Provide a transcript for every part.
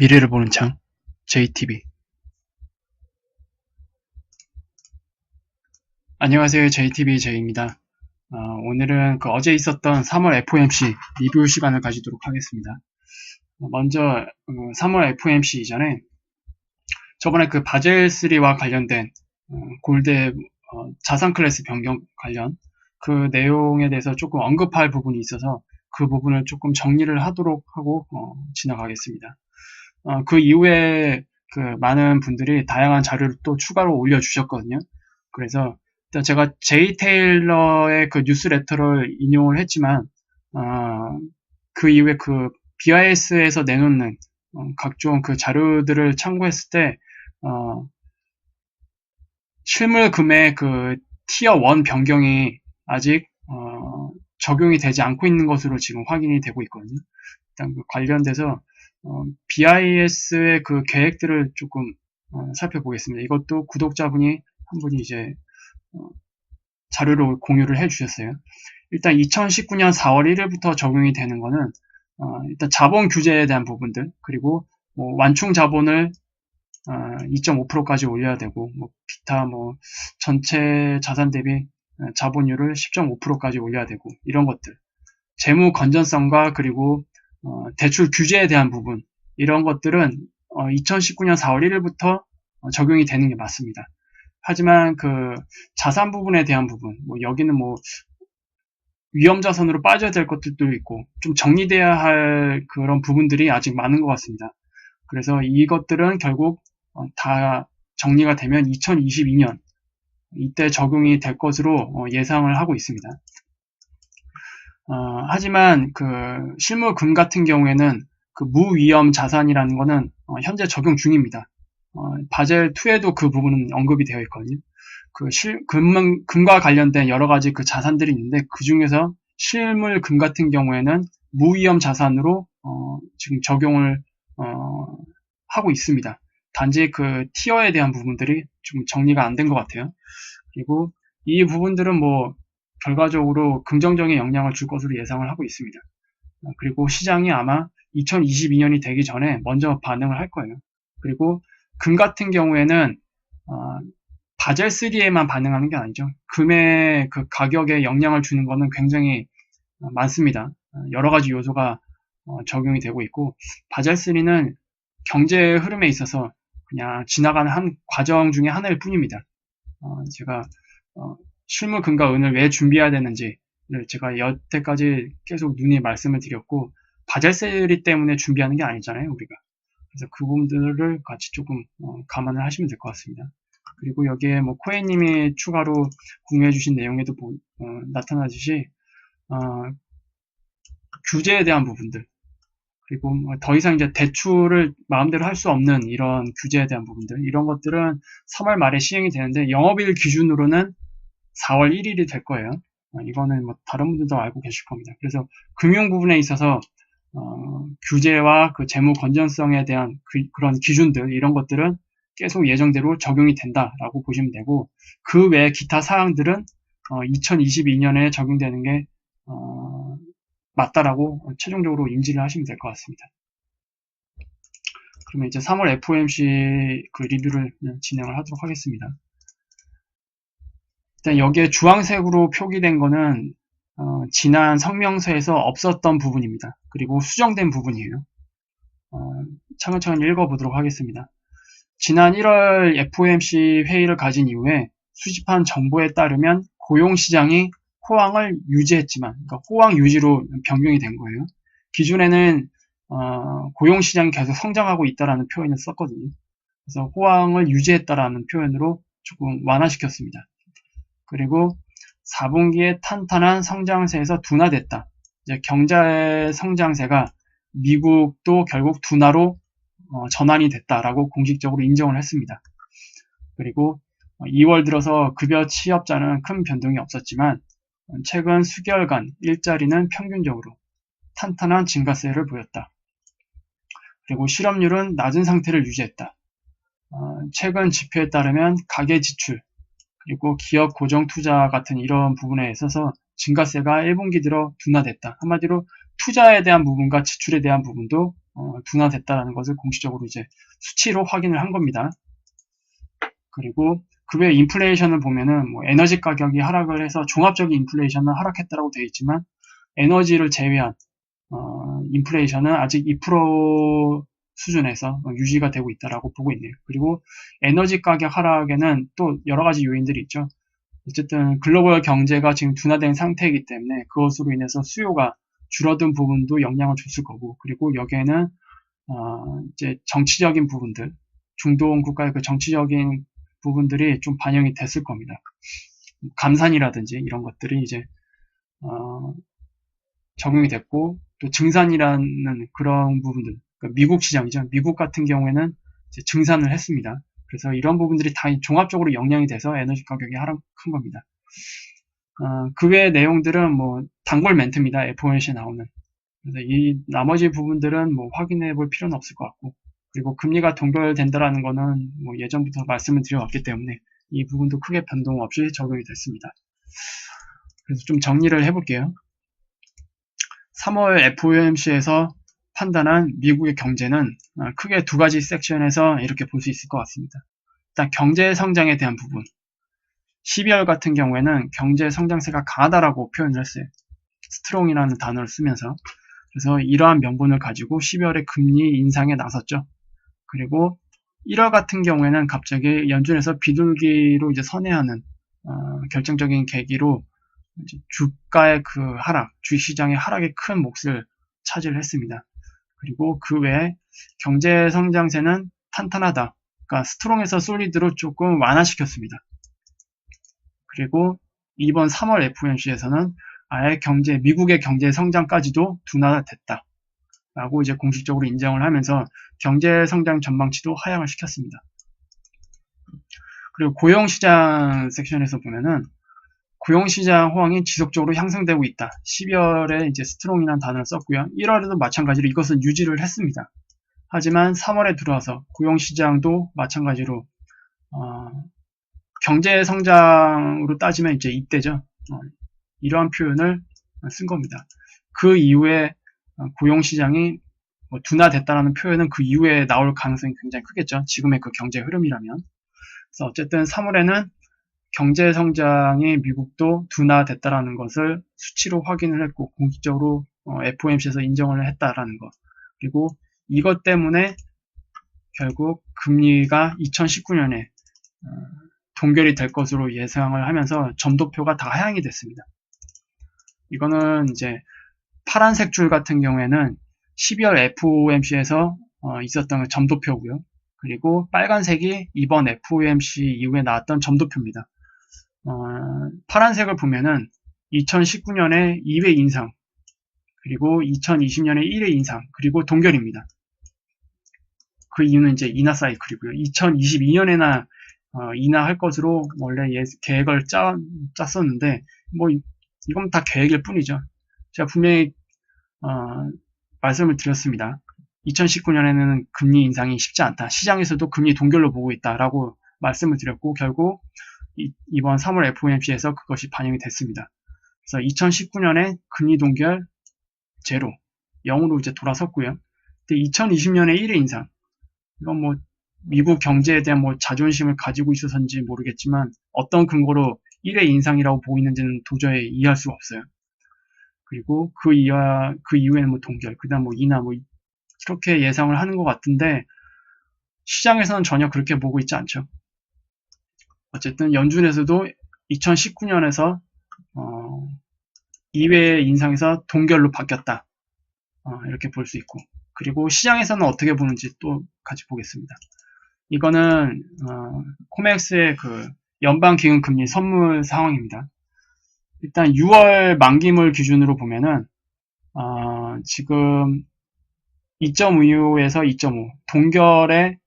미래를 보는 창 JTB. 안녕하세요. JTB J입니다. 오늘은 어제 있었던 3월 FOMC 리뷰 시간을 가지도록 하겠습니다. 먼저 3월 FOMC 이전에 저번에 바젤3와 관련된 골드 자산 클래스 변경 관련 그 내용에 대해서 조금 언급할 부분이 있어서 그 부분을 조금 정리를 하도록 하고 지나가겠습니다. 그 이후에 많은 분들이 다양한 자료를 또 추가로 올려주셨거든요. 그래서 일단 제가 제이 테일러의 뉴스레터를 인용을 했지만 그 이후에 BIS에서 내놓는 각종 자료들을 참고했을 때 실물금의 티어 1 변경이 아직 적용이 되지 않고 있는 것으로 지금 확인이 되고 있거든요. 일단 관련돼서 BIS의 계획들을 조금 살펴보겠습니다. 이것도 구독자분이 한 분이 이제 자료를 공유를 해주셨어요. 일단 2019년 4월 1일부터 적용이 되는 거는 일단 자본 규제에 대한 부분들, 그리고 완충 자본을 2.5%까지 올려야 되고, 기타 전체 자산 대비 자본율을 10.5%까지 올려야 되고, 이런 것들, 재무 건전성과 그리고 대출 규제에 대한 부분, 이런 것들은 2019년 4월 1일부터 적용이 되는 게 맞습니다. 하지만 자산 부분에 대한 부분, 여기는 위험 자산으로 빠져야 될 것들도 있고 좀 정리돼야 할 그런 부분들이 아직 많은 것 같습니다. 그래서 이것들은 결국 다 정리가 되면 2022년 이때 적용이 될 것으로 예상을 하고 있습니다. 하지만 실물금 같은 경우에는 무위험 자산이라는 거는 현재 적용 중입니다. 바젤 2에도 그 부분은 언급이 되어 있거든요. 금과 관련된 여러 가지 자산들이 있는데 그 중에서 실물금 같은 경우에는 무위험 자산으로 지금 적용을 하고 있습니다. 단지 티어에 대한 부분들이 좀 정리가 안 된 것 같아요. 그리고 이 부분들은 결과적으로 긍정적인 영향을 줄 것으로 예상을 하고 있습니다. 그리고 시장이 아마 2022년이 되기 전에 먼저 반응을 할 거예요. 그리고 금 같은 경우에는 바젤 3에만 반응하는 게 아니죠. 금의 가격에 영향을 주는 거는 굉장히 많습니다. 여러 가지 요소가 적용이 되고 있고, 바젤 3는 경제 흐름에 있어서 그냥 지나가는 한 과정 중에 하나일 뿐입니다. 제가 실물 금과 은을 왜 준비해야 되는지를 제가 여태까지 계속 누이 말씀을 드렸고, 바젤 3 때문에 준비하는 게 아니잖아요, 우리가. 그래서 그 부분들을 같이 조금 감안을 하시면 될 것 같습니다. 그리고 여기에 코에님이 추가로 공유해주신 내용에도 나타나듯이 규제에 대한 부분들, 그리고 더 이상 이제 대출을 마음대로 할 수 없는 이런 규제에 대한 부분들, 이런 것들은 3월 말에 시행이 되는데 영업일 기준으로는 4월 1일이 될 거예요. 이거는 다른 분들도 알고 계실 겁니다. 그래서 금융 부분에 있어서 규제와 재무 건전성에 대한 그런 기준들, 이런 것들은 계속 예정대로 적용이 된다라고 보시면 되고, 그 외 기타 사항들은 2022년에 적용되는 게 맞다라고 최종적으로 인지를 하시면 될 것 같습니다. 그러면 이제 3월 FOMC 리뷰를 진행을 하도록 하겠습니다. 일단 여기에 주황색으로 표기된 거는 지난 성명서에서 없었던 부분입니다. 그리고 수정된 부분이에요. 차근차근 읽어보도록 하겠습니다. 지난 1월 FOMC 회의를 가진 이후에 수집한 정보에 따르면 고용시장이 호황을 유지했지만, 그러니까 호황 유지로 변경이 된 거예요. 기존에는 고용시장이 계속 성장하고 있다라는 표현을 썼거든요. 그래서 호황을 유지했다라는 표현으로 조금 완화시켰습니다. 그리고 4분기에 탄탄한 성장세에서 둔화됐다. 이제 경제 성장세가 미국도 결국 둔화로 전환이 됐다라고 공식적으로 인정을 했습니다. 그리고 2월 들어서 급여 취업자는 큰 변동이 없었지만 최근 수개월간 일자리는 평균적으로 탄탄한 증가세를 보였다. 그리고 실업률은 낮은 상태를 유지했다. 최근 지표에 따르면 가계 지출, 그리고 기업 고정 투자 같은 이런 부분에 있어서 증가세가 1분기 들어 둔화됐다. 한마디로 투자에 대한 부분과 지출에 대한 부분도 둔화됐다라는 것을 공식적으로 이제 수치로 확인을 한 겁니다. 그리고 그 외에 인플레이션을 보면은 뭐 에너지 가격이 하락을 해서 종합적인 인플레이션은 하락했다라고 되어 있지만 에너지를 제외한 인플레이션은 아직 2% 수준에서 유지가 되고 있다라고 보고 있네요. 그리고 에너지 가격 하락에는 또 여러 가지 요인들이 있죠. 어쨌든 글로벌 경제가 지금 둔화된 상태이기 때문에 그것으로 인해서 수요가 줄어든 부분도 영향을 줬을 거고, 그리고 여기에는 이제 정치적인 부분들, 중동 국가의 그 정치적인 부분들이 좀 반영이 됐을 겁니다. 감산이라든지 이런 것들이 이제 적용이 됐고, 또 증산이라는 그런 부분들, 그러니까 미국 시장이죠. 미국 같은 경우에는 이제 증산을 했습니다. 그래서 이런 부분들이 다 종합적으로 영향이 돼서 에너지 가격이 하락한 겁니다. 그 외의 내용들은 뭐 단골 멘트입니다. FOMC에 나오는. 그래서 이 나머지 부분들은 뭐 확인해 볼 필요는 없을 것 같고, 그리고 금리가 동결된다라는 거는 뭐 예전부터 말씀을 드려왔기 때문에 이 부분도 크게 변동 없이 적용이 됐습니다. 그래서 좀 정리를 해볼게요. 3월 FOMC에서 판단한 미국의 경제는 크게 두 가지 섹션에서 이렇게 볼 수 있을 것 같습니다. 일단 경제 성장에 대한 부분. 12월 같은 경우에는 경제 성장세가 강하다라고 표현을 했어요. 스트롱이라는 단어를 쓰면서. 그래서 이러한 명분을 가지고 12월에 금리 인상에 나섰죠. 그리고 1월 같은 경우에는 갑자기 연준에서 비둘기로 이제 선회하는 결정적인 계기로 이제 주가의 그 하락, 주식시장의 하락에 큰 몫을 차지를 했습니다. 그리고 그 외에 경제 성장세는 탄탄하다. 그러니까 스트롱에서 솔리드로 조금 완화시켰습니다. 그리고 이번 3월 FOMC에서는 아예 미국의 경제 성장까지도 둔화됐다. 라고 이제 공식적으로 인정을 하면서 경제 성장 전망치도 하향을 시켰습니다. 그리고 고용시장 섹션에서 보면은 고용시장 호황이 지속적으로 향상되고 있다. 12월에 이제 스트롱이라는 단어를 썼고요. 1월에도 마찬가지로 이것은 유지를 했습니다. 하지만 3월에 들어와서 고용시장도 마찬가지로 경제 성장으로 따지면 이제 이때죠. 이러한 표현을 쓴 겁니다. 그 이후에 고용시장이 뭐 둔화됐다라는 표현은 그 이후에 나올 가능성이 굉장히 크겠죠. 지금의 그 경제 흐름이라면. 그래서 어쨌든 3월에는 경제 성장이 미국도 둔화됐다라는 것을 수치로 확인을 했고 공식적으로 FOMC에서 인정을 했다라는 것. 그리고 이것 때문에 결국 금리가 2019년에 동결이 될 것으로 예상을 하면서 점도표가 다 하향이 됐습니다. 이거는 이제 파란색 줄 같은 경우에는 12월 FOMC에서 있었던 점도표고요. 그리고 빨간색이 이번 FOMC 이후에 나왔던 점도표입니다. 파란색을 보면은 2019년에 2회 인상, 그리고 2020년에 1회 인상, 그리고 동결입니다. 그 이유는 이제 인하 사이클이고요. 2022년에나 인하할 것으로 원래 계획을 짰었는데 뭐 이건 다 계획일 뿐이죠. 제가 분명히 말씀을 드렸습니다. 2019년에는 금리 인상이 쉽지 않다. 시장에서도 금리 동결로 보고 있다라고 말씀을 드렸고 결국 이번 3월 FOMC에서 그것이 반영이 됐습니다. 그래서 2019년에 금리 동결 제로, 0으로 이제 돌아섰고요. 근데 2020년에 1회 인상. 이건 뭐 미국 경제에 대한 뭐 자존심을 가지고 있어서인지 모르겠지만 어떤 근거로 1회 인상이라고 보고 있는지는 도저히 이해할 수가 없어요. 그리고 그 이후에는 뭐 동결, 그 다음 뭐 인하 뭐 이렇게 예상을 하는 것 같은데 시장에서는 전혀 그렇게 보고 있지 않죠. 어쨌든 연준에서도 2019년에서 2회 인상에서 동결로 바뀌었다. 이렇게 볼 수 있고 그리고 시장에서는 어떻게 보는지 또 같이 보겠습니다. 이거는 코맥스의 그 연방기금금리 선물 상황입니다. 일단 6월 만기물 기준으로 보면은 지금 2.25에서 2.5 동결에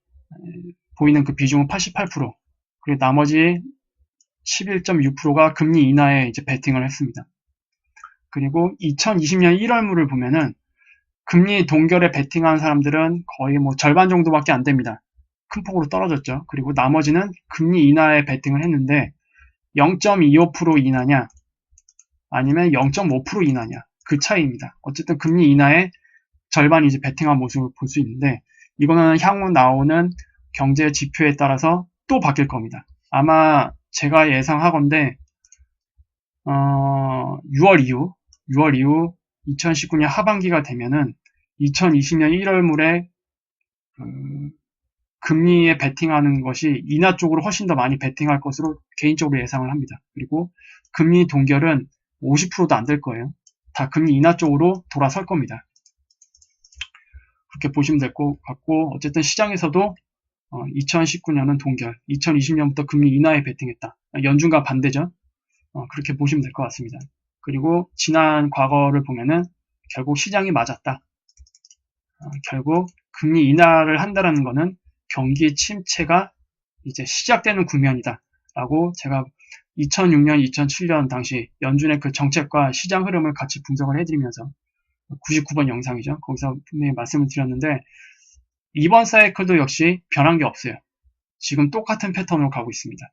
보이는 그 비중은 88%, 그리고 나머지 11.6%가 금리 인하에 이제 베팅을 했습니다. 그리고 2020년 1월물을 보면은 금리 동결에 베팅한 사람들은 거의 뭐 절반 정도밖에 안 됩니다. 큰 폭으로 떨어졌죠. 그리고 나머지는 금리 인하에 베팅을 했는데 0.25% 인하냐 아니면 0.5% 인하냐 그 차이입니다. 어쨌든 금리 인하에 절반이 이제 베팅한 모습을 볼 수 있는데, 이거는 향후 나오는 경제 지표에 따라서 또 바뀔 겁니다. 아마 제가 예상하건대 6월 이후 2019년 하반기가 되면은 2020년 1월 물에 금리에 베팅하는 것이 인하 쪽으로 훨씬 더 많이 베팅할 것으로 개인적으로 예상을 합니다. 그리고 금리 동결은 50%도 안 될 거예요. 다 금리 인하 쪽으로 돌아설 겁니다. 그렇게 보시면 될 것 같고, 어쨌든 시장에서도 2019년은 동결, 2020년부터 금리 인하에 베팅했다. 연준과 반대죠. 그렇게 보시면 될 것 같습니다. 그리고 지난 과거를 보면은 결국 시장이 맞았다. 결국 금리 인하를 한다는 것은 경기 침체가 이제 시작되는 국면이다 라고 제가 2006년, 2007년 당시 연준의 그 정책과 시장 흐름을 같이 분석을 해드리면서 99번 영상이죠. 거기서 분명히 말씀을 드렸는데, 이번 사이클도 역시 변한 게 없어요. 지금 똑같은 패턴으로 가고 있습니다.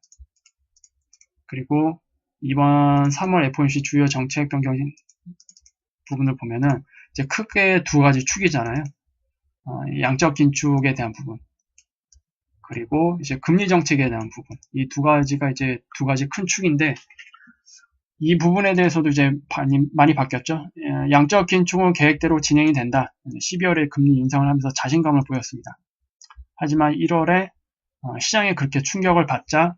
그리고 이번 3월 FOMC 주요 정책 변경 부분을 보면은 이제 크게 두 가지 축이잖아요. 양적 긴축에 대한 부분, 그리고 이제 금리 정책에 대한 부분. 이 두 가지가 이제 두 가지 큰 축인데, 이 부분에 대해서도 이제 많이 바뀌었죠. 양적 긴축은 계획대로 진행이 된다. 12월에 금리 인상을 하면서 자신감을 보였습니다. 하지만 1월에 시장에 그렇게 충격을 받자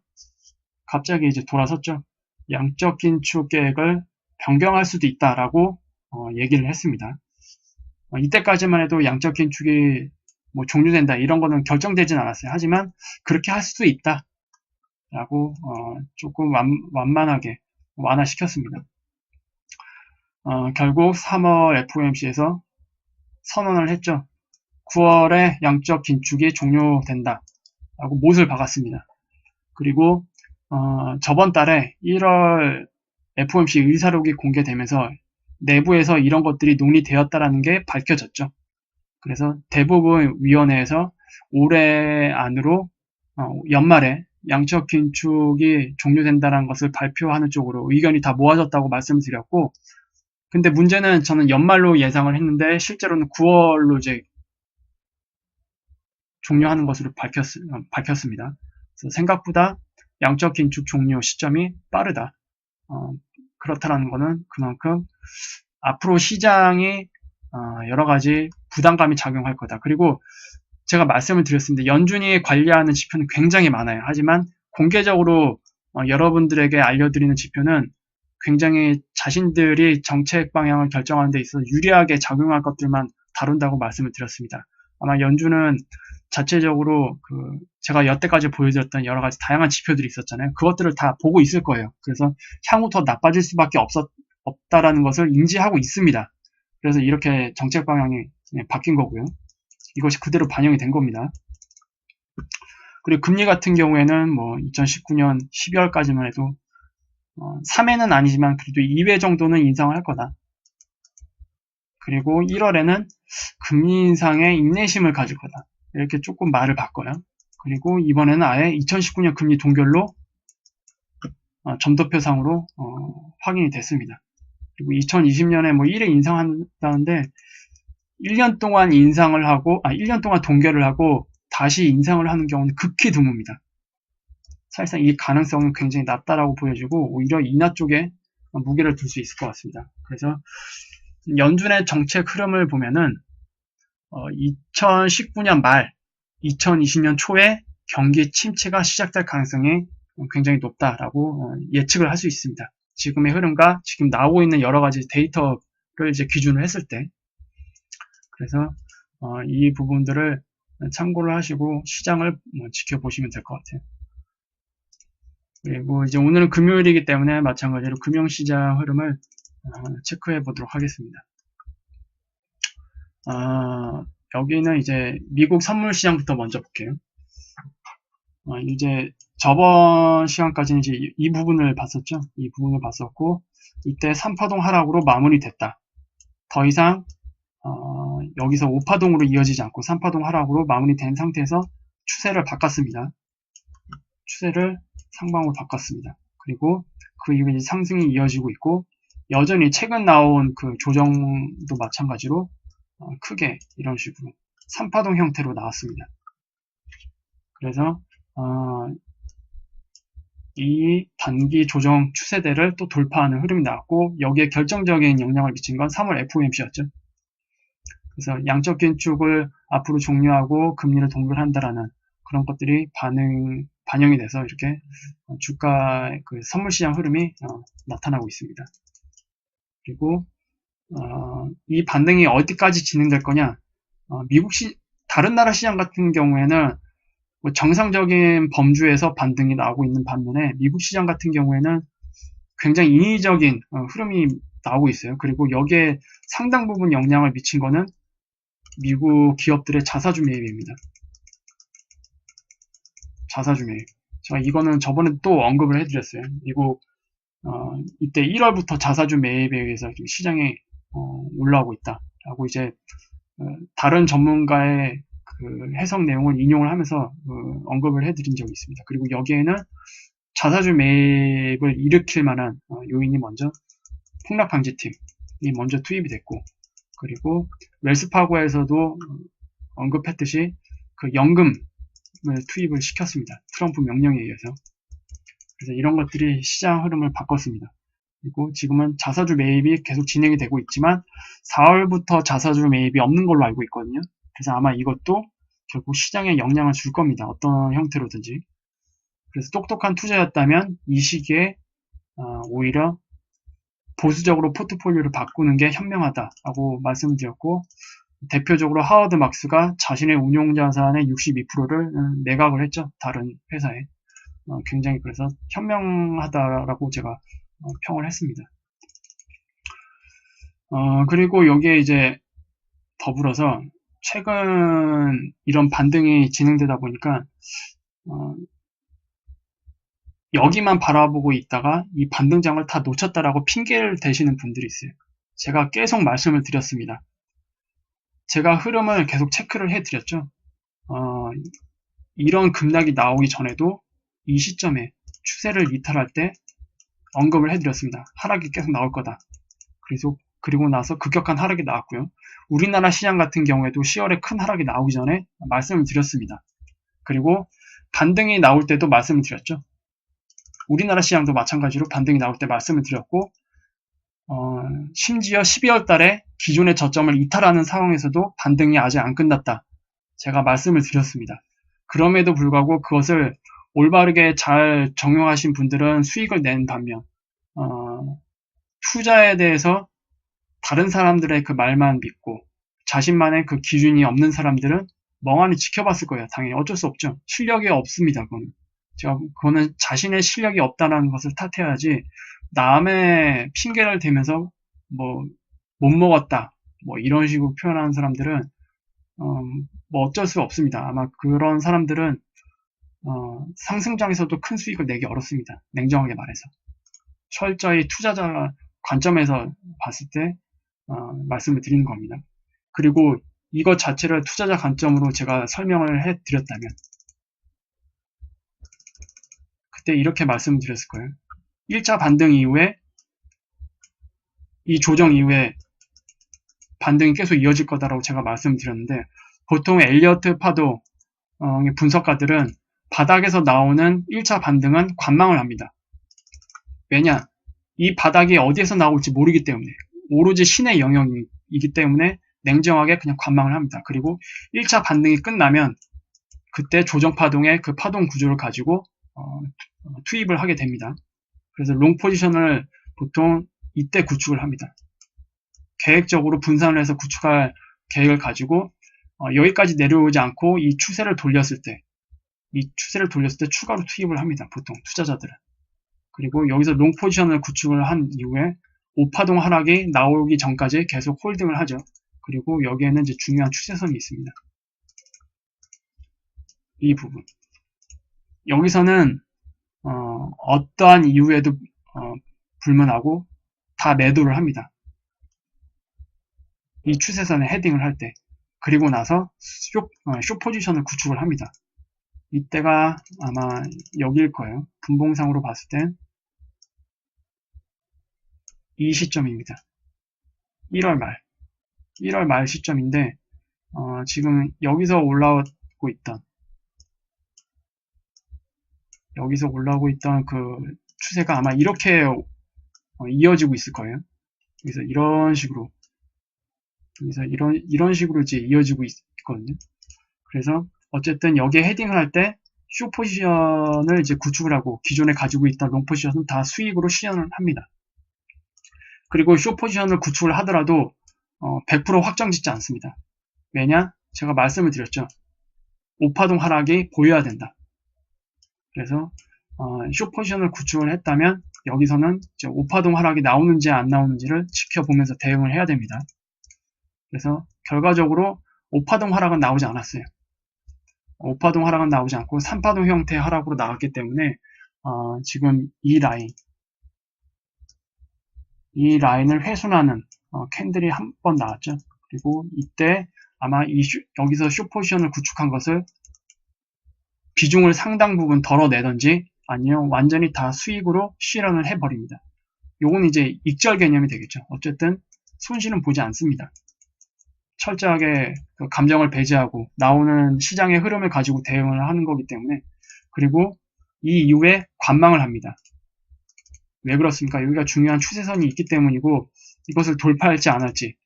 갑자기 이제 돌아섰죠. 양적 긴축 계획을 변경할 수도 있다라고 얘기를 했습니다. 이때까지만 해도 양적 긴축이 뭐 종료된다 이런 거는 결정되진 않았어요. 하지만 그렇게 할 수도 있다라고 조금 완만하게 완화시켰습니다. 결국 3월 FOMC에서 선언을 했죠. 9월에 양적 긴축이 종료된다 라고 못을 박았습니다. 그리고 저번 달에 1월 FOMC 의사록이 공개되면서 내부에서 이런 것들이 논의되었다라는 게 밝혀졌죠. 그래서 대부분 위원회에서 올해 안으로 연말에 양적 긴축이 종료된다는 것을 발표하는 쪽으로 의견이 다 모아졌다고 말씀을 드렸고, 근데 문제는 저는 연말로 예상을 했는데 실제로는 9월로 이제 종료하는 것으로 밝혔습니다. 그래서 생각보다 양적 긴축 종료 시점이 빠르다. 그렇다라는 것은 그만큼 앞으로 시장이 여러 가지 부담감이 작용할 거다. 그리고 제가 말씀을 드렸습니다. 연준이 관리하는 지표는 굉장히 많아요. 하지만 공개적으로 여러분들에게 알려드리는 지표는 굉장히 자신들이 정책 방향을 결정하는 데 있어서 유리하게 작용할 것들만 다룬다고 말씀을 드렸습니다. 아마 연준은 자체적으로 제가 여태까지 보여드렸던 여러 가지 다양한 지표들이 있었잖아요. 그것들을 다 보고 있을 거예요. 그래서 향후 더 나빠질 수밖에 없다라는 것을 인지하고 있습니다. 그래서 이렇게 정책 방향이 바뀐 거고요. 이것이 그대로 반영이 된 겁니다. 그리고 금리 같은 경우에는 뭐 2019년 12월까지만 해도 3회는 아니지만 그래도 2회 정도는 인상을 할 거다. 그리고 1월에는 금리 인상에 인내심을 가질 거다. 이렇게 조금 말을 바꿔요. 그리고 이번에는 아예 2019년 금리 동결로 점도표상으로 확인이 됐습니다. 그리고 2020년에 뭐 1회 인상한다는데 1년 동안 인상을 하고 1년 동안 동결을 하고 다시 인상을 하는 경우는 극히 드뭅니다. 사실상 이 가능성은 굉장히 낮다라고 보여지고 오히려 인하 쪽에 무게를 둘 수 있을 것 같습니다. 그래서 연준의 정책 흐름을 보면은 2019년 말 2020년 초에 경기 침체가 시작될 가능성이 굉장히 높다라고 예측을 할 수 있습니다. 지금의 흐름과 지금 나오고 있는 여러 가지 데이터를 이제 기준을 했을 때, 그래서 이 부분들을 참고를 하시고 시장을 지켜보시면 될 것 같아요. 그리고 이제 오늘은 금요일이기 때문에 마찬가지로 금융시장 흐름을 체크해 보도록 하겠습니다. 여기는 이제 미국 선물 시장부터 먼저 볼게요. 이제 저번 시간까지는 이제 이 부분을 봤었죠. 이 부분을 봤었고, 이때 3파동 하락으로 마무리됐다. 더 이상 여기서 5파동으로 이어지지 않고 3파동 하락으로 마무리된 상태에서 추세를 바꿨습니다. 추세를 상방으로 바꿨습니다. 그리고 그 이후에 상승이 이어지고 있고, 여전히 최근 나온 그 조정도 마찬가지로 크게 이런 식으로 3파동 형태로 나왔습니다. 그래서 이 단기 조정 추세대를 또 돌파하는 흐름이 나왔고, 여기에 결정적인 영향을 미친 건 3월 FOMC였죠. 그래서 양적 긴축을 앞으로 종료하고 금리를 동결한다라는 그런 것들이 반영이 돼서 이렇게 주가 그 선물시장 흐름이 나타나고 있습니다. 그리고 이 반등이 어디까지 진행될 거냐? 다른 나라 시장 같은 경우에는 뭐 정상적인 범주에서 반등이 나오고 있는 반면에 미국 시장 같은 경우에는 굉장히 인위적인 흐름이 나오고 있어요. 그리고 여기에 상당 부분 영향을 미친 거는 미국 기업들의 자사주 매입입니다. 자사주 매입. 제가 이거는 저번에 또 언급을 해드렸어요. 미국 이때 1월부터 자사주 매입에 의해서 시장에 올라오고 있다라고 이제 다른 전문가의 그 해석 내용을 인용을 하면서 언급을 해드린 적이 있습니다. 그리고 여기에는 자사주 매입을 일으킬 만한 요인이 먼저 폭락방지팀이 먼저 투입이 됐고, 그리고 웰스파고에서도 언급했듯이 그 연금을 투입을 시켰습니다. 트럼프 명령에 의해서. 그래서 이런 것들이 시장 흐름을 바꿨습니다. 그리고 지금은 자사주 매입이 계속 진행이 되고 있지만 4월부터 자사주 매입이 없는 걸로 알고 있거든요. 그래서 아마 이것도 결국 시장에 영향을 줄 겁니다. 어떤 형태로든지. 그래서 똑똑한 투자였다면 이 시기에 오히려 보수적으로 포트폴리오를 바꾸는 게 현명하다라고 말씀을 드렸고, 대표적으로 하워드 막스가 자신의 운용자산의 62%를 매각을 했죠. 다른 회사에. 굉장히 그래서 현명하다라고 제가 평을 했습니다. 그리고 여기에 이제 더불어서 최근 이런 반등이 진행되다 보니까 여기만 바라보고 있다가 이 반등장을 다 놓쳤다라고 핑계를 대시는 분들이 있어요. 제가 계속 말씀을 드렸습니다. 제가 흐름을 계속 체크를 해드렸죠. 이런 급락이 나오기 전에도 이 시점에 추세를 이탈할 때 언급을 해드렸습니다. 하락이 계속 나올 거다. 그리고 나서 급격한 하락이 나왔고요. 우리나라 시장 같은 경우에도 10월에 큰 하락이 나오기 전에 말씀을 드렸습니다. 그리고 반등이 나올 때도 말씀을 드렸죠. 우리나라 시장도 마찬가지로 반등이 나올 때 말씀을 드렸고, 심지어 12월 달에 기존의 저점을 이탈하는 상황에서도 반등이 아직 안 끝났다. 제가 말씀을 드렸습니다. 그럼에도 불구하고 그것을 올바르게 잘 적용하신 분들은 수익을 낸 반면, 투자에 대해서 다른 사람들의 그 말만 믿고 자신만의 그 기준이 없는 사람들은 멍하니 지켜봤을 거예요. 당연히 어쩔 수 없죠. 실력이 없습니다. 그거는 자신의 실력이 없다는 것을 탓해야지, 남의 핑계를 대면서 뭐 못 먹었다 뭐 이런 식으로 표현하는 사람들은 뭐 어쩔 수 없습니다. 아마 그런 사람들은 상승장에서도 큰 수익을 내기 어렵습니다. 냉정하게 말해서. 철저히 투자자 관점에서 봤을 때 말씀을 드리는 겁니다. 그리고 이것 자체를 투자자 관점으로 제가 설명을 해드렸다면 그때 이렇게 말씀드렸을 거예요. 1차 반등 이후에 이 조정 이후에 반등이 계속 이어질 거다라고 제가 말씀드렸는데, 보통 엘리어트 파도 분석가들은 바닥에서 나오는 1차 반등은 관망을 합니다. 왜냐? 이 바닥이 어디에서 나올지 모르기 때문에, 오로지 신의 영역이기 때문에 냉정하게 그냥 관망을 합니다. 그리고 1차 반등이 끝나면 그때 조정 파동의 그 파동 구조를 가지고 투입을 하게 됩니다. 그래서 롱 포지션을 보통 이때 구축을 합니다. 계획적으로 분산을 해서 구축할 계획을 가지고 여기까지 내려오지 않고 이 추세를 돌렸을 때 추가로 투입을 합니다. 보통 투자자들은. 그리고 여기서 롱 포지션을 구축을 한 이후에 5파동 하락이 나오기 전까지 계속 홀딩을 하죠. 그리고 여기에는 이제 중요한 추세선이 있습니다. 이 부분. 여기서는 어떠한 이유에도 불문하고 다 매도를 합니다. 이 추세선에 헤딩을 할 때. 그리고 나서 숏 포지션을 구축을 합니다. 이때가 아마 여기일 거예요. 분봉상으로 봤을 땐 이 시점입니다. 1월 말. 1월 말 시점인데 지금 여기서 올라오고 있던 그 추세가 아마 이렇게 이어지고 있을 거예요. 그래서 이런 식으로 이제 이어지고 있거든요. 그래서 어쨌든 여기에 헤딩을 할 때 쇼 포지션을 이제 구축을 하고 기존에 가지고 있던 롱 포지션은 다 수익으로 실현을 합니다. 그리고 쇼 포지션을 구축을 하더라도 100% 확정 짓지 않습니다. 왜냐? 제가 말씀을 드렸죠. 5파동 하락이 보여야 된다. 그래서 쇼 포지션을 구축을 했다면 여기서는 이제 5파동 하락이 나오는지 안 나오는지를 지켜보면서 대응을 해야 됩니다. 그래서 결과적으로 5파동 하락은 나오지 않았어요. 5파동 하락은 나오지 않고 3파동 형태의 하락으로 나왔기 때문에 지금 이 라인을 훼손하는 캔들이 한 번 나왔죠. 그리고 이때 아마 여기서 쇼 포지션을 구축한 것을 비중을 상당 부분 덜어내던지 아니면 완전히 다 수익으로 실현을 해버립니다. 요건 이제 익절 개념이 되겠죠. 어쨌든 손실은 보지 않습니다. 철저하게 그 감정을 배제하고 나오는 시장의 흐름을 가지고 대응을 하는 거기 때문에. 그리고 이 이후에 관망을 합니다. 왜 그렇습니까? 여기가 중요한 추세선이 있기 때문이고 이것을 돌파할지 안 할지.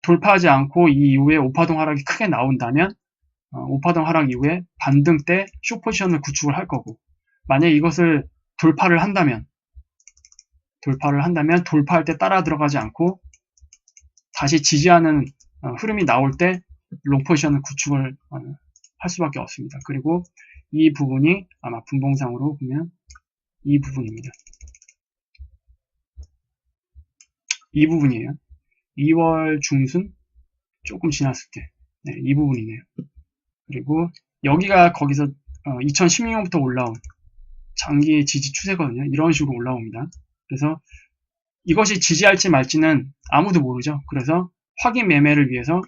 돌파하지 않고 이 이후에 5파동 하락이 크게 나온다면 5파동 하락 이후에 반등 때 쇼 포지션을 구축을 할 거고, 만약에 이것을 돌파를 한다면 돌파할 때 따라 들어가지 않고 다시 지지하는 흐름이 나올 때 롱 포지션을 구축을 할 수밖에 없습니다. 그리고 이 부분이 아마 분봉상으로 보면 이 부분입니다. 이 부분이에요. 2월 중순 조금 지났을 때, 네, 이 부분이네요. 그리고 여기가 거기서 2016년부터 올라온 장기 지지 추세거든요. 이런 식으로 올라옵니다. 그래서 이것이 지지할지 말지는 아무도 모르죠. 그래서 확인 매매를 위해서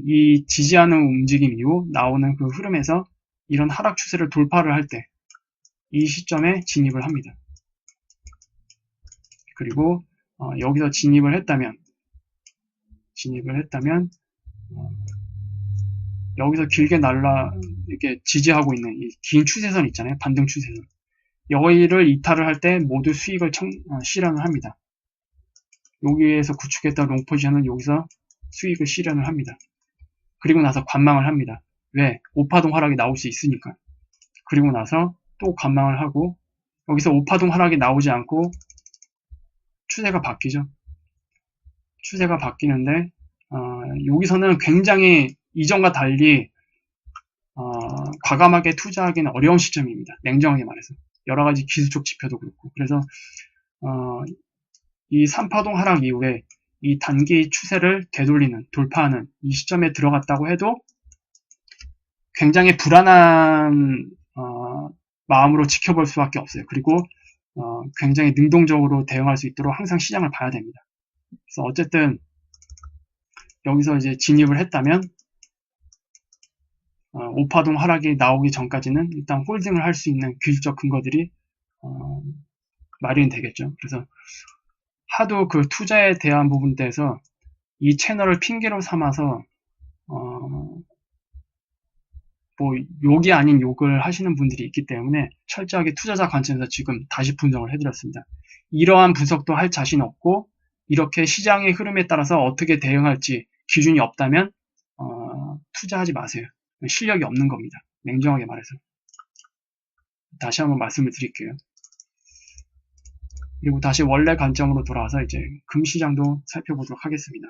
이 지지하는 움직임 이후 나오는 그 흐름에서 이런 하락 추세를 돌파를 할 때 이 시점에 진입을 합니다. 그리고 여기서 진입을 했다면 여기서 길게 이렇게 지지하고 있는 이 긴 추세선 있잖아요. 반등 추세선. 여기를 이탈을 할 때 모두 수익을 실현을 합니다. 여기에서 구축했던 롱 포지션은 여기서 수익을 실현을 합니다. 그리고 나서 관망을 합니다. 왜? 5파동 하락이 나올 수 있으니까. 그리고 나서 또 관망을 하고 여기서 5파동 하락이 나오지 않고 추세가 바뀌죠. 추세가 바뀌는데 여기서는 굉장히 이전과 달리 과감하게 투자하기는 어려운 시점입니다. 냉정하게 말해서. 여러 가지 기술적 지표도 그렇고. 그래서 이 3파동 하락 이후에 이 단기 추세를 되돌리는, 돌파하는 이 시점에 들어갔다고 해도 굉장히 불안한 마음으로 지켜볼 수밖에 없어요. 그리고 굉장히 능동적으로 대응할 수 있도록 항상 시장을 봐야 됩니다. 그래서 어쨌든 여기서 이제 진입을 했다면 5파동 하락이 나오기 전까지는 일단 홀딩을 할 수 있는 기술적 근거들이 마련이 되겠죠. 그래서 하도 그 투자에 대한 부분에서 이 채널을 핑계로 삼아서 뭐 욕이 아닌 욕을 하시는 분들이 있기 때문에 철저하게 투자자 관점에서 지금 다시 분석을 해드렸습니다. 이러한 분석도 할 자신 없고 이렇게 시장의 흐름에 따라서 어떻게 대응할지 기준이 없다면 투자하지 마세요. 실력이 없는 겁니다. 냉정하게 말해서. 다시 한번 말씀을 드릴게요. 그리고 다시 원래 관점으로 돌아와서 이제 금시장도 살펴보도록 하겠습니다.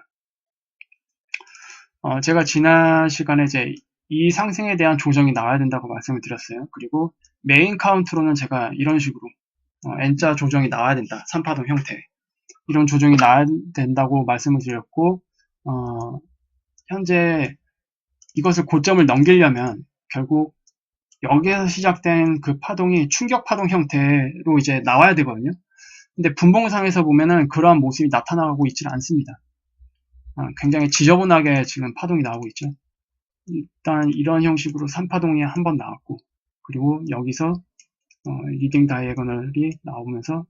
제가 지난 시간에 이제 이 상승에 대한 조정이 나와야 된다고 말씀을 드렸어요. 그리고 메인 카운트로는 제가 이런 식으로 N자 조정이 나와야 된다. 3파동 형태. 이런 조정이 나와야 된다고 말씀을 드렸고 현재 이것을 고점을 넘기려면 결국 여기에서 시작된 그 파동이 충격 파동 형태로 이제 나와야 되거든요. 근데 분봉상에서 보면은 그러한 모습이 나타나고 있지 않습니다. 굉장히 지저분하게 지금 파동이 나오고 있죠. 일단 이런 형식으로 3파동이 한 번 나왔고, 그리고 여기서 리딩 다이애고널이 나오면서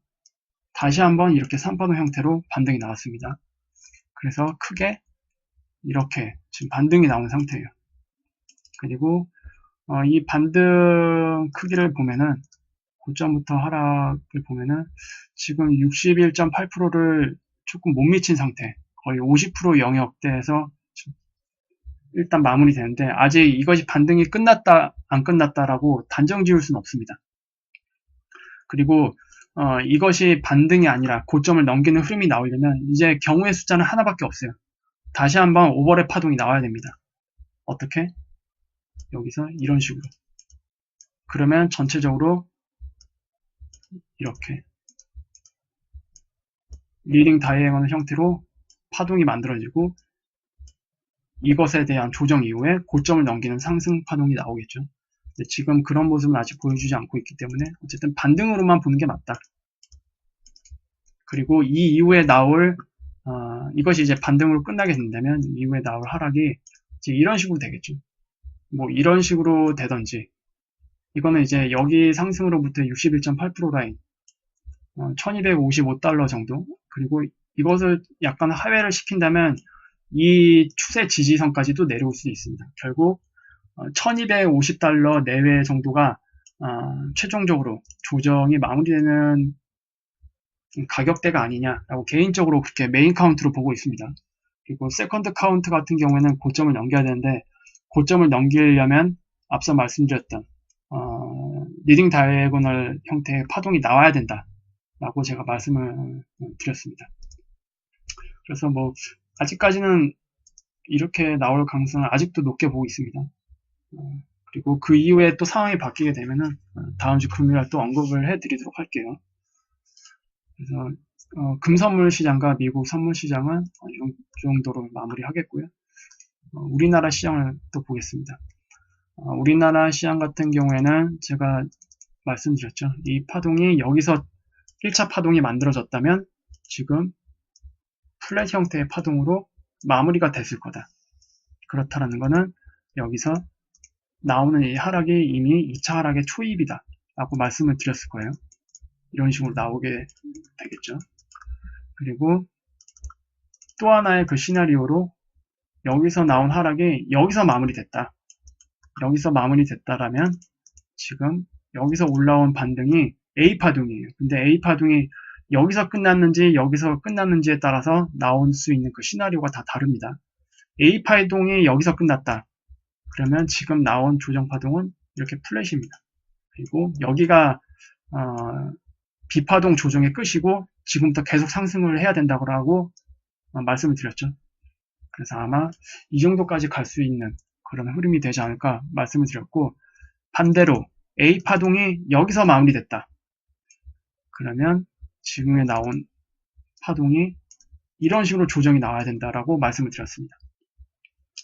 다시 한번 이렇게 3파동 형태로 반등이 나왔습니다. 그래서 크게 이렇게 지금 반등이 나온 상태예요. 그리고 이 반등 크기를 보면은 고점부터 하락을 보면은 지금 61.8%를 조금 못 미친 상태, 거의 50% 영역대에서 일단 마무리되는데 아직 이것이 반등이 끝났다 안 끝났다라고 단정 지을 수는 없습니다. 그리고 이것이 반등이 아니라 고점을 넘기는 흐름이 나오려면 이제 경우의 숫자는 하나밖에 없어요. 다시 한번 오버랩 파동이 나와야 됩니다. 어떻게? 여기서 이런 식으로. 그러면 전체적으로 이렇게 리딩 다이애곤 형태로 파동이 만들어지고 이것에 대한 조정 이후에 고점을 넘기는 상승 파동이 나오겠죠. 근데 지금 그런 모습은 아직 보여주지 않고 있기 때문에 어쨌든 반등으로만 보는 게 맞다. 그리고 이 이후에 나올 이것이 이제 반등으로 끝나게 된다면 이후에 나올 하락이 이제 이런 식으로 되겠죠. 뭐 이런 식으로 되던지 이거는 이제 여기 상승으로부터 61.8% 라인 1255달러 정도, 그리고 이것을 약간 하회를 시킨다면 이 추세 지지선까지도 내려올 수도 있습니다. 결국 1250달러 내외 정도가 최종적으로 조정이 마무리되는 가격대가 아니냐라고 개인적으로 그렇게 메인 카운트로 보고 있습니다. 그리고 세컨드 카운트 같은 경우에는 고점을 넘겨야 되는데 고점을 넘기려면 앞서 말씀드렸던 리딩 다이애고널 형태의 파동이 나와야 된다라고 제가 말씀을 드렸습니다. 그래서 뭐 아직까지는 이렇게 나올 가능성을 아직도 높게 보고 있습니다. 그리고 그 이후에 또 상황이 바뀌게 되면은 다음 주 금요일 또 언급을 해드리도록 할게요. 그래서 금선물 시장과 미국 선물 시장은 이 정도로 마무리하겠고요. 우리나라 시장을 또 보겠습니다. 우리나라 시장 같은 경우에는 제가 말씀드렸죠. 이 파동이 여기서 1차 파동이 만들어졌다면 지금 플랫 형태의 파동으로 마무리가 됐을 거다. 그렇다라는 것은 여기서 나오는 이 하락이 이미 2차 하락의 초입이다 라고 말씀을 드렸을 거예요. 이런 식으로 나오게 되겠죠. 그리고 또 하나의 그 시나리오로 여기서 나온 하락이 여기서 마무리됐다. 여기서 마무리됐다라면 지금 여기서 올라온 반등이 A파동이에요. 근데 A파동이 여기서 끝났는지 여기서 끝났는지에 따라서 나올 수 있는 그 시나리오가 다 다릅니다. A파동이 여기서 끝났다. 그러면 지금 나온 조정파동은 이렇게 플랫입니다. 그리고 여기가 B파동 조정의 끝이고 지금부터 계속 상승을 해야 된다고 말씀을 드렸죠. 그래서 아마 이 정도까지 갈 수 있는 그런 흐름이 되지 않을까 말씀을 드렸고, 반대로 A파동이 여기서 마무리됐다. 그러면 지금에 나온 파동이 이런 식으로 조정이 나와야 된다라고 말씀을 드렸습니다.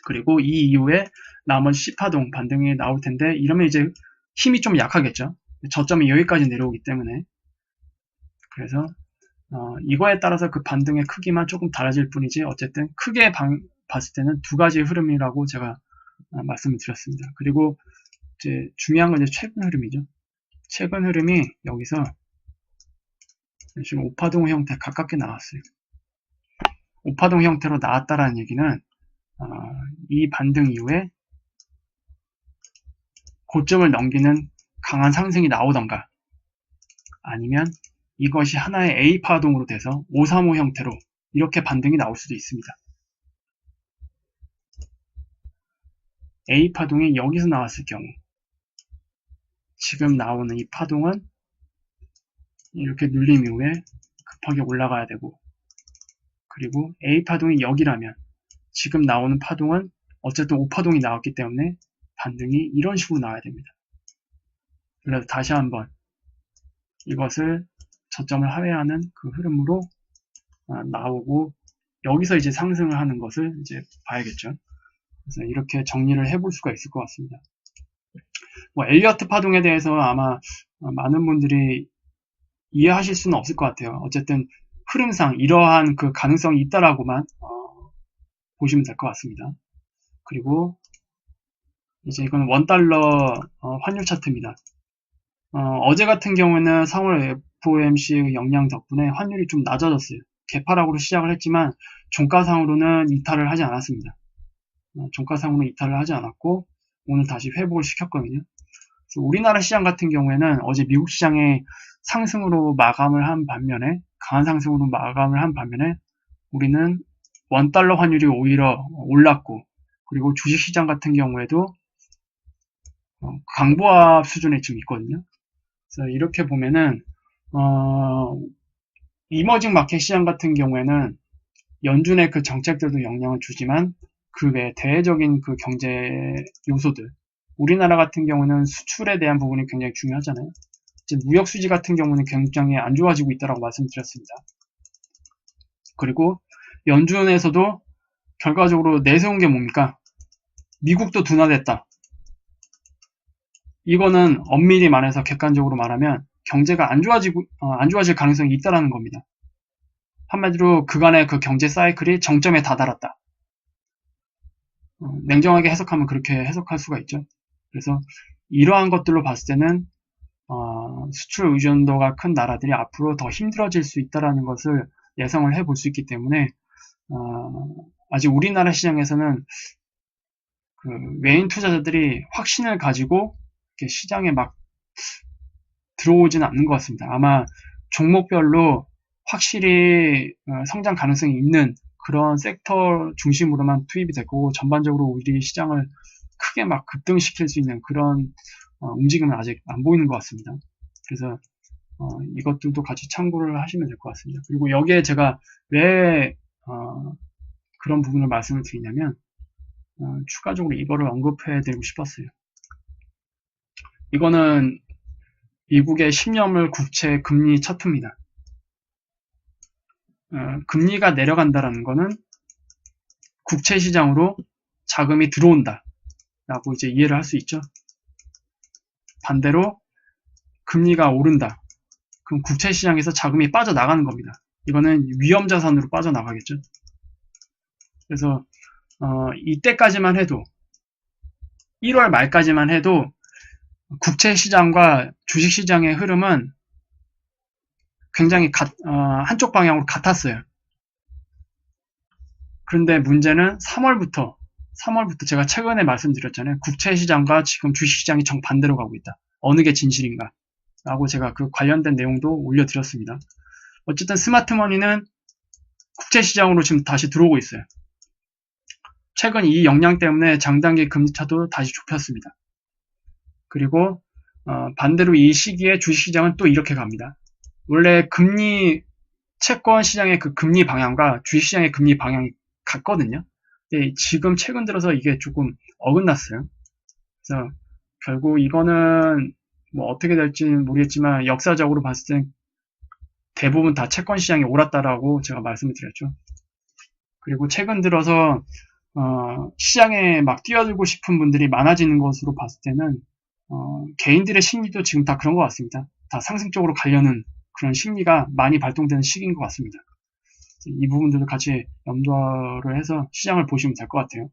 그리고 이 이후에 나머지 C파동 반등이 나올 텐데 이러면 이제 힘이 좀 약하겠죠. 저점이 여기까지 내려오기 때문에. 그래서 이거에 따라서 그 반등의 크기만 조금 달라질 뿐이지 어쨌든 크게 봤을 때는 두 가지 흐름이라고 제가 말씀을 드렸습니다. 그리고 이제 중요한 건 이제 최근 흐름이죠. 최근 흐름이 여기서 지금 5파동 형태 가깝게 나왔어요. 5파동 형태로 나왔다라는 얘기는 이 반등 이후에 고점을 넘기는 강한 상승이 나오던가 아니면 이것이 하나의 A파동으로 돼서 535 형태로 이렇게 반등이 나올 수도 있습니다. A파동이 여기서 나왔을 경우 지금 나오는 이 파동은 이렇게 눌림 이후에 급하게 올라가야 되고, 그리고 A파동이 여기라면 지금 나오는 파동은 어쨌든 5파동이 나왔기 때문에 반등이 이런 식으로 나와야 됩니다. 그래서 다시 한번 이것을 저점을 하회하는 그 흐름으로 나오고 여기서 이제 상승을 하는 것을 이제 봐야겠죠. 그래서 이렇게 정리를 해볼 수가 있을 것 같습니다. 뭐 엘리어트 파동에 대해서 아마 많은 분들이 이해하실 수는 없을 것 같아요. 어쨌든 흐름상 이러한 그 가능성이 있다라고만 보시면 될 것 같습니다. 그리고 이제 이건 원달러 환율 차트입니다. 어제 같은 경우에는 3월 FOMC 영향 덕분에 환율이 좀 낮아졌어요. 개파락으로 시작을 했지만 종가상으로는 이탈을 하지 않았습니다. 종가상으로 이탈을 하지 않았고 오늘 다시 회복을 시켰거든요. 그래서 우리나라 시장 같은 경우에는 어제 미국 시장의 상승으로 마감을 한 반면에 강한 상승으로 마감을 한 반면에 우리는 원달러 환율이 오히려 올랐고 그리고 주식시장 같은 경우에도 강보합 수준에 지금 있거든요. 그래서 이렇게 보면은 이머징 마켓 시장 같은 경우에는 연준의 그 정책들도 영향을 주지만 그 외 대외적인 그 경제 요소들 우리나라 같은 경우는 수출에 대한 부분이 굉장히 중요하잖아요. 무역 수지 같은 경우는 굉장히 안 좋아지고 있다고 말씀드렸습니다. 그리고 연준에서도 결과적으로 내세운 게 뭡니까? 미국도 둔화됐다. 이거는 엄밀히 말해서 객관적으로 말하면 경제가 안 좋아질 가능성이 있다라는 겁니다. 한마디로 그간의 그 경제 사이클이 정점에 다다랐다. 냉정하게 해석하면 그렇게 해석할 수가 있죠. 그래서 이러한 것들로 봤을 때는 수출 의존도가 큰 나라들이 앞으로 더 힘들어질 수 있다는 것을 예상을 해볼 수 있기 때문에 아직 우리나라 시장에서는 그 외인 투자자들이 확신을 가지고 시장에 막 들어오지는 않는 것 같습니다. 아마 종목별로 확실히 성장 가능성이 있는 그런 섹터 중심으로만 투입이 되고 전반적으로 우리 시장을 크게 막 급등시킬 수 있는 그런 움직임은 아직 안 보이는 것 같습니다. 그래서 이것들도 같이 참고를 하시면 될 것 같습니다. 그리고 여기에 제가 왜 그런 부분을 말씀을 드리냐면 추가적으로 이거를 언급해 드리고 싶었어요. 이거는 미국의 10년물 국채 금리 차트입니다. 금리가 내려간다라는 거는 국채 시장으로 자금이 들어온다 라고 이제 이해를 할 수 있죠. 반대로 금리가 오른다. 그럼 국채 시장에서 자금이 빠져나가는 겁니다. 이거는 위험자산으로 빠져나가겠죠. 그래서 이때까지만 해도 1월 말까지만 해도 국채 시장과 주식 시장의 흐름은 굉장히 한쪽 방향으로 같았어요. 그런데 문제는 3월부터 제가 최근에 말씀드렸잖아요. 국채 시장과 지금 주식 시장이 정반대로 가고 있다. 어느 게 진실인가? 라고 제가 그 관련된 내용도 올려드렸습니다. 어쨌든 스마트머니는 국채 시장으로 지금 다시 들어오고 있어요. 최근 이 영향 때문에 장단기 금리차도 다시 좁혔습니다. 그리고 반대로 이 시기에 주식시장은 또 이렇게 갑니다. 원래 채권 시장의 그 금리 방향과 주식시장의 금리 방향이 같거든요. 근데 지금 최근 들어서 이게 조금 어긋났어요. 그래서 결국 이거는 뭐 어떻게 될지는 모르겠지만 역사적으로 봤을 땐 대부분 다 채권 시장이 옳았다라고 제가 말씀을 드렸죠. 그리고 최근 들어서 시장에 막 뛰어들고 싶은 분들이 많아지는 것으로 봤을 때는 개인들의 심리도 지금 다 그런 것 같습니다. 다 상승적으로 가려는 그런 심리가 많이 발동되는 시기인 것 같습니다. 이 부분들도 같이 염두를 해서 시장을 보시면 될 것 같아요.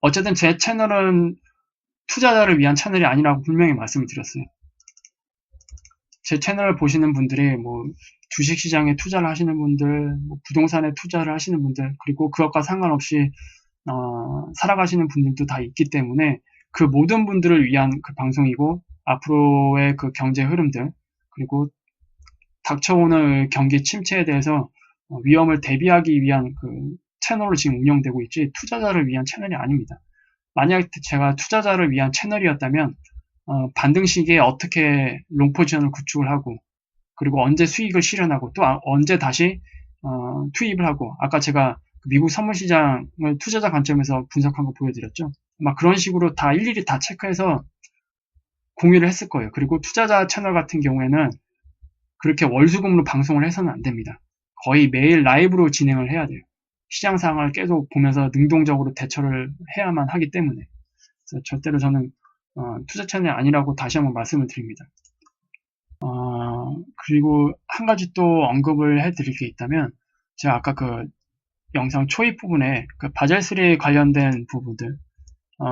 어쨌든 제 채널은 투자자를 위한 채널이 아니라고 분명히 말씀을 드렸어요. 제 채널을 보시는 분들이 뭐 주식시장에 투자를 하시는 분들, 뭐 부동산에 투자를 하시는 분들, 그리고 그것과 상관없이 살아가시는 분들도 다 있기 때문에 그 모든 분들을 위한 그 방송이고 앞으로의 그 경제 흐름들 그리고 닥쳐오는 경기 침체에 대해서 위험을 대비하기 위한 그 채널로 지금 운영되고 있지 투자자를 위한 채널이 아닙니다. 만약 제가 투자자를 위한 채널이었다면 반등 시기에 어떻게 롱 포지션을 구축을 하고 그리고 언제 수익을 실현하고 또 언제 다시 투입을 하고 아까 제가 미국 선물시장을 투자자 관점에서 분석한 거 보여드렸죠. 막 그런 식으로 다 일일이 다 체크해서 공유를 했을 거예요. 그리고 투자자 채널 같은 경우에는 그렇게 월수금으로 방송을 해서는 안 됩니다. 거의 매일 라이브로 진행을 해야 돼요. 시장 상황을 계속 보면서 능동적으로 대처를 해야만 하기 때문에 그래서 절대로 저는 투자 채널이 아니라고 다시 한번 말씀을 드립니다. 그리고 한 가지 또 언급을 해드릴 게 있다면 제가 아까 그 영상 초입 부분에 그 바젤3 관련된 부분들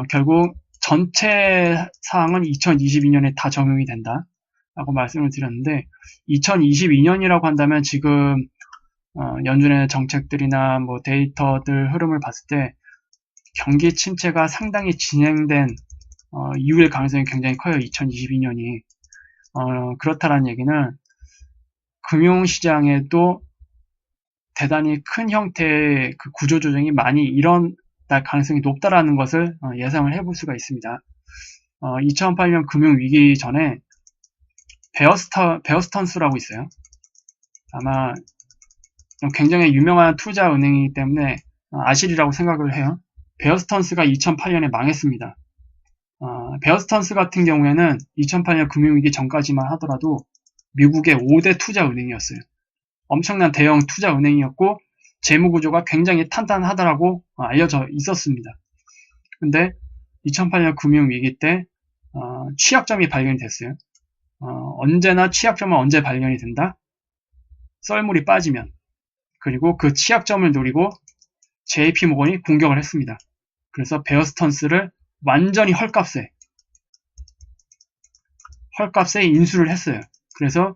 결국 전체 사항은 2022년에 다 적용이 된다 라고 말씀을 드렸는데 2022년이라고 한다면 지금 연준의 정책들이나 뭐 데이터들 흐름을 봤을 때 경기 침체가 상당히 진행된 이후일 가능성이 굉장히 커요. 2022년이. 그렇다는 얘기는 금융시장에도 대단히 큰 형태의 그 구조조정이 많이 일어날 가능성이 높다라는 것을 예상을 해볼 수가 있습니다. 2008년 금융위기 전에 베어스턴스라고 있어요. 아마 굉장히 유명한 투자 은행이기 때문에 아시리라고 생각을 해요. 베어스턴스가 2008년에 망했습니다. 베어스턴스 같은 경우에는 2008년 금융위기 전까지만 하더라도 미국의 5대 투자 은행이었어요. 엄청난 대형 투자 은행이었고 재무구조가 굉장히 탄탄하다라고 알려져 있었습니다. 근데 2008년 금융위기 때 취약점이 발견이 됐어요. 언제나 취약점은 언제 발견이 된다? 썰물이 빠지면. 그리고 그 취약점을 노리고 JP모건이 공격을 했습니다. 그래서 베어스턴스를 완전히 헐값에 인수를 했어요. 그래서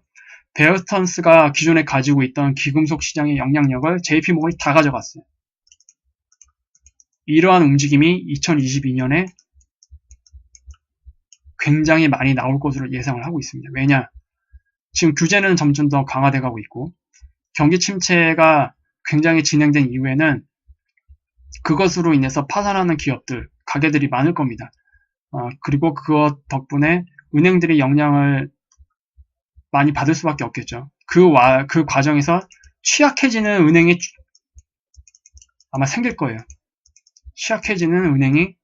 베어스턴스가 기존에 가지고 있던 귀금속 시장의 영향력을 JP모건이 다 가져갔어요. 이러한 움직임이 2022년에 굉장히 많이 나올 것으로 예상을 하고 있습니다. 왜냐? 지금 규제는 점점 더 강화돼 가고 있고 경기 침체가 굉장히 진행된 이후에는 그것으로 인해서 파산하는 기업들, 가게들이 많을 겁니다. 그리고 그것 덕분에 은행들이 영향을 많이 받을 수밖에 없겠죠. 그 과정에서 취약해지는 은행이 아마 생길 거예요. 취약해지는 은행이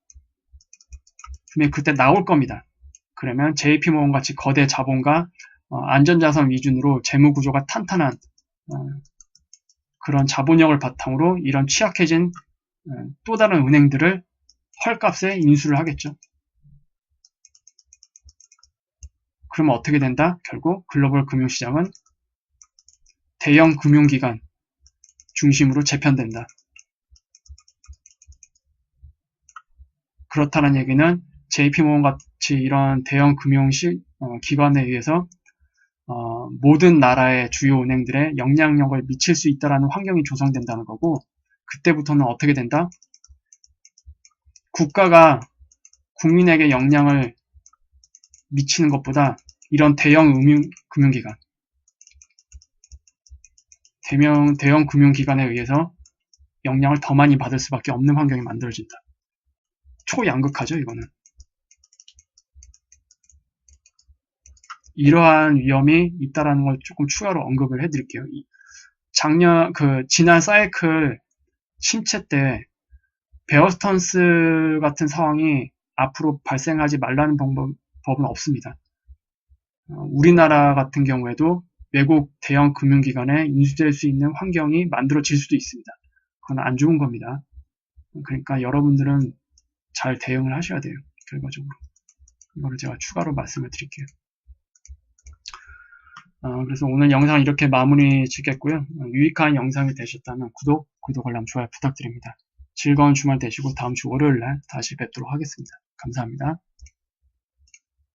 분명히 그때 나올 겁니다. 그러면 JP모건 같이 거대 자본과 안전자산 위주로 재무구조가 탄탄한 그런 자본력을 바탕으로 이런 취약해진 또 다른 은행들을 헐값에 인수를 하겠죠. 그러면 어떻게 된다? 결국 글로벌 금융시장은 대형 금융기관 중심으로 재편된다. 그렇다는 얘기는 JP모건 같이 이런 대형 금융기관에 의해서 모든 나라의 주요 은행들의 영향력을 미칠 수 있다는 환경이 조성된다는 거고 그때부터는 어떻게 된다? 국가가 국민에게 영향을 미치는 것보다 이런 대형 금융기관, 대형 금융기관에 의해서 영향을 더 많이 받을 수밖에 없는 환경이 만들어진다. 초양극하죠, 이거는. 이러한 위험이 있다라는 걸 조금 추가로 언급을 해드릴게요. 지난 사이클 침체 때 베어스턴스 같은 상황이 앞으로 발생하지 말라는 법은 없습니다. 우리나라 같은 경우에도 외국 대형 금융기관에 인수될 수 있는 환경이 만들어질 수도 있습니다. 그건 안 좋은 겁니다. 그러니까 여러분들은 잘 대응을 하셔야 돼요. 결과적으로. 이거를 제가 추가로 말씀을 드릴게요. 그래서 오늘 영상 이렇게 마무리 짓겠고요. 유익한 영상이 되셨다면 구독, 알람, 좋아요 부탁드립니다. 즐거운 주말 되시고 다음 주 월요일날 다시 뵙도록 하겠습니다. 감사합니다.